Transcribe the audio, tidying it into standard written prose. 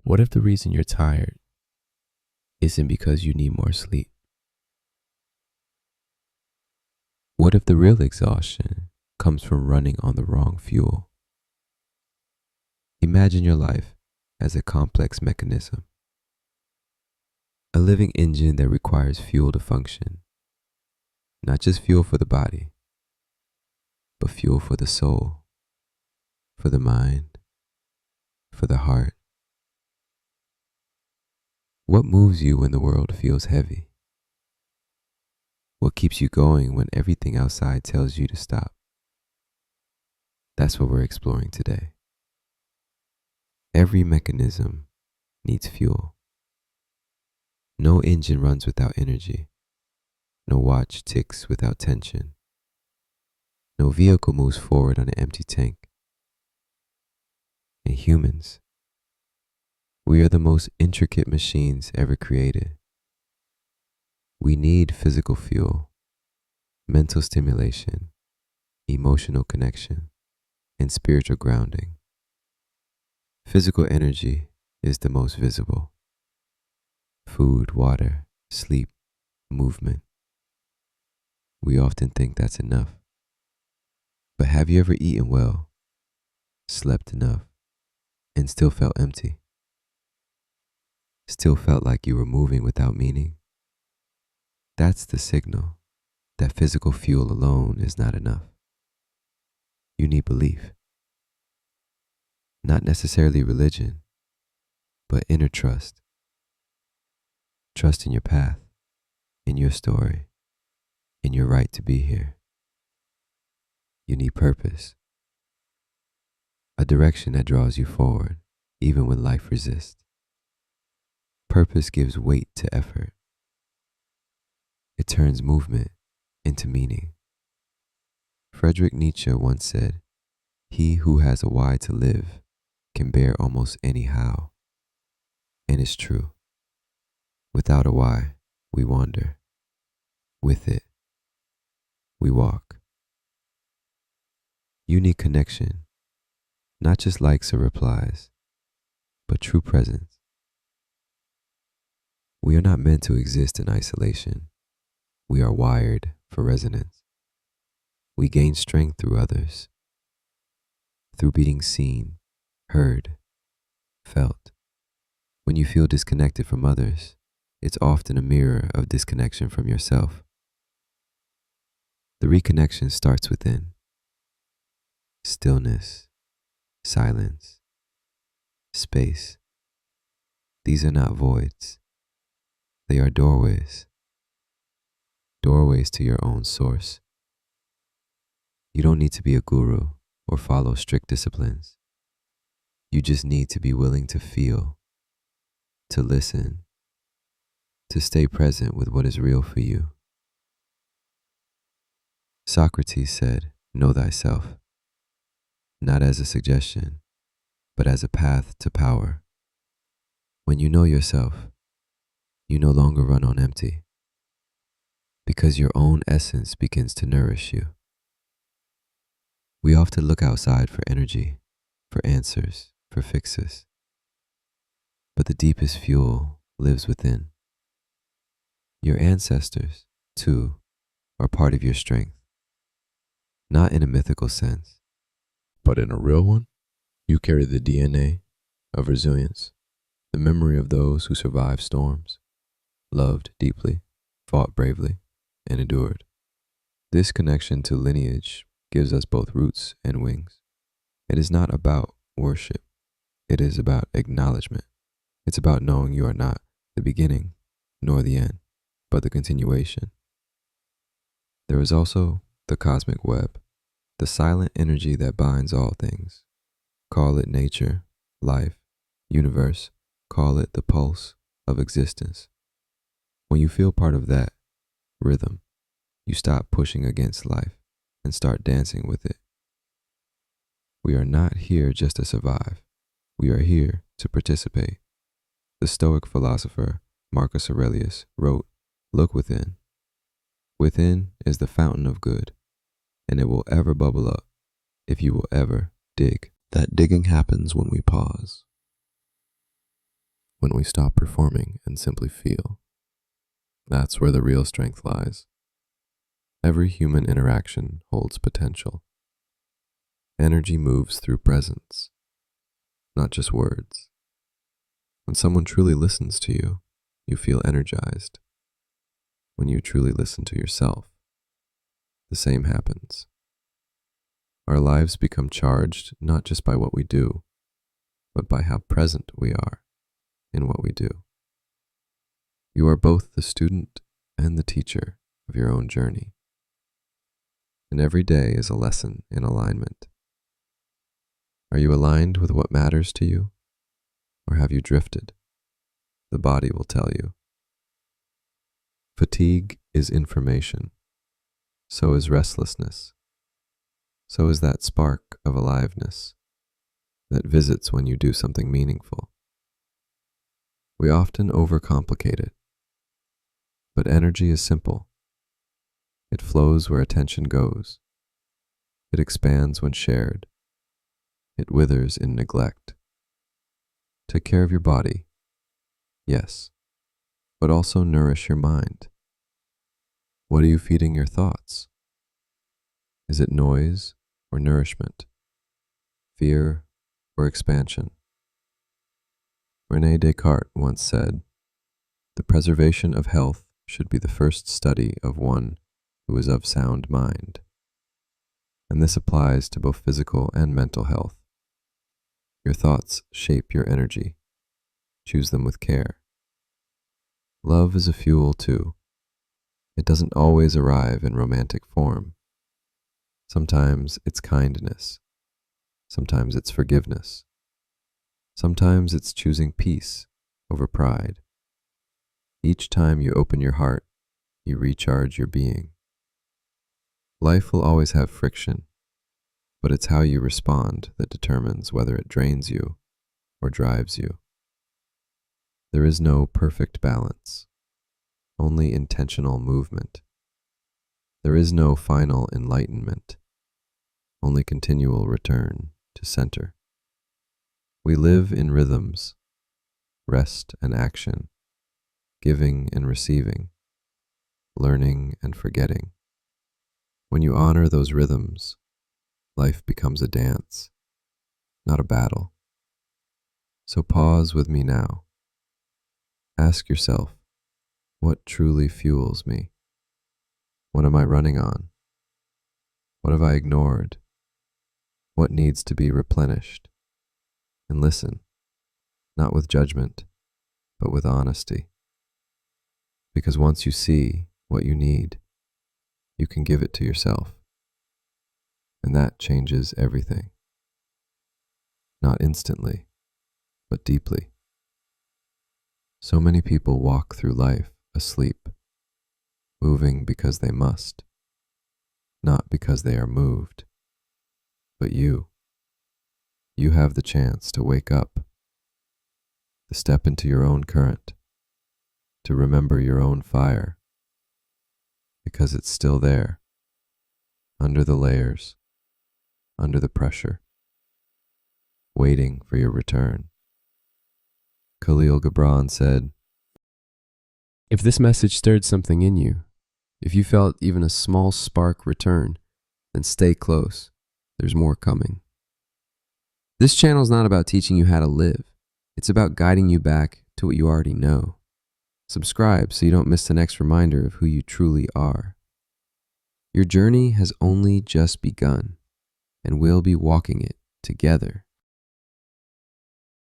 What if the reason you're tired isn't because you need more sleep? What if the real exhaustion comes from running on the wrong fuel? Imagine your life as a complex mechanism, a living engine that requires fuel to function, not just fuel for the body, but fuel for the soul, for the mind, for the heart. What moves you when the world feels heavy? What keeps you going when everything outside tells you to stop? That's what we're exploring today. Every mechanism needs fuel. No engine runs without energy. No watch ticks without tension. No vehicle moves forward on an empty tank. And humans, we are the most intricate machines ever created. We need physical fuel, mental stimulation, emotional connection, and spiritual grounding. Physical energy is the most visible. Food, water, sleep, movement. We often think that's enough. But have you ever eaten well, slept enough, and still felt empty? Still felt like you were moving without meaning? That's the signal that physical fuel alone is not enough. You need belief. Not necessarily religion, but inner trust. Trust in your path, in your story, in your right to be here. You need purpose, a direction that draws you forward, even when life resists. Purpose gives weight to effort. It turns movement into meaning. Friedrich Nietzsche once said, "He who has a why to live can bear almost any how." And it's true. Without a why, we wander. With it, we walk. You need connection, not just likes or replies, but true presence. We are not meant to exist in isolation. We are wired for resonance. We gain strength through others, through being seen, heard, felt. When you feel disconnected from others, it's often a mirror of disconnection from yourself. The reconnection starts within. Stillness, silence, space. These are not voids. They are doorways. Doorways to your own source. You don't need to be a guru or follow strict disciplines. You just need to be willing to feel, to listen, to stay present with what is real for you. Socrates said, "Know thyself," not as a suggestion, but as a path to power. When you know yourself, you no longer run on empty, because your own essence begins to nourish you. We often look outside for energy, for answers, for fixes. But the deepest fuel lives within. Your ancestors, too, are part of your strength. Not in a mythical sense, but in a real one. You carry the DNA of resilience, the memory of those who survived storms, loved deeply, fought bravely, and endured. This connection to lineage gives us both roots and wings. It is not about worship. It is about acknowledgement. It's about knowing you are not the beginning nor the end, but the continuation. There is also the cosmic web, the silent energy that binds all things. Call it nature, life, universe. Call it the pulse of existence. When you feel part of that rhythm, you stop pushing against life and start dancing with it. We are not here just to survive. We are here to participate. The Stoic philosopher Marcus Aurelius wrote, "Look within. Within is the fountain of good, and it will ever bubble up if you will ever dig." That digging happens when we pause. when we stop performing and simply feel. That's where the real strength lies. Every human interaction holds potential. Energy moves through presence, not just words. When someone truly listens to you, you feel energized. When you truly listen to yourself, the same happens. Our lives become charged not just by what we do, but by how present we are in what we do. You are both the student and the teacher of your own journey. And every day is a lesson in alignment. Are you aligned with what matters to you? Or have you drifted? The body will tell you. Fatigue is information. So is restlessness. So is that spark of aliveness that visits when you do something meaningful. We often overcomplicate it, but energy is simple. It flows where attention goes. It expands when shared. It withers in neglect. Take care of your body, yes, but also nourish your mind. What are you feeding your thoughts? Is it noise or nourishment? Fear or expansion? René Descartes once said, "The preservation of health should be the first study of one who is of sound mind." And this applies to both physical and mental health. Your thoughts shape your energy. Choose them with care. Love is a fuel too. It doesn't always arrive in romantic form. Sometimes it's kindness. Sometimes it's forgiveness. Sometimes it's choosing peace over pride. Each time you open your heart, you recharge your being. Life will always have friction, but it's how you respond that determines whether it drains you or drives you. There is no perfect balance, only intentional movement. There is no final enlightenment, only continual return to center. We live in rhythms, rest and action, giving and receiving, learning and forgetting. When you honor those rhythms, life becomes a dance, not a battle. So pause with me now. Ask yourself, what truly fuels me? What am I running on? What have I ignored? What needs to be replenished? And listen, not with judgment, but with honesty. Because once you see what you need, you can give it to yourself. And that changes everything. Not instantly, but deeply. So many people walk through life asleep, moving because they must, not because they are moved. But you have the chance to wake up, to step into your own current, to remember your own fire, because it's still there, under the layers, under the pressure, waiting for your return. Khalil Gibran said, "If this message stirred something in you, if you felt even a small spark return, then stay close. There's more coming." This channel is not about teaching you how to live. It's about guiding you back to what you already know. Subscribe so you don't miss the next reminder of who you truly are. Your journey has only just begun, and we'll be walking it together.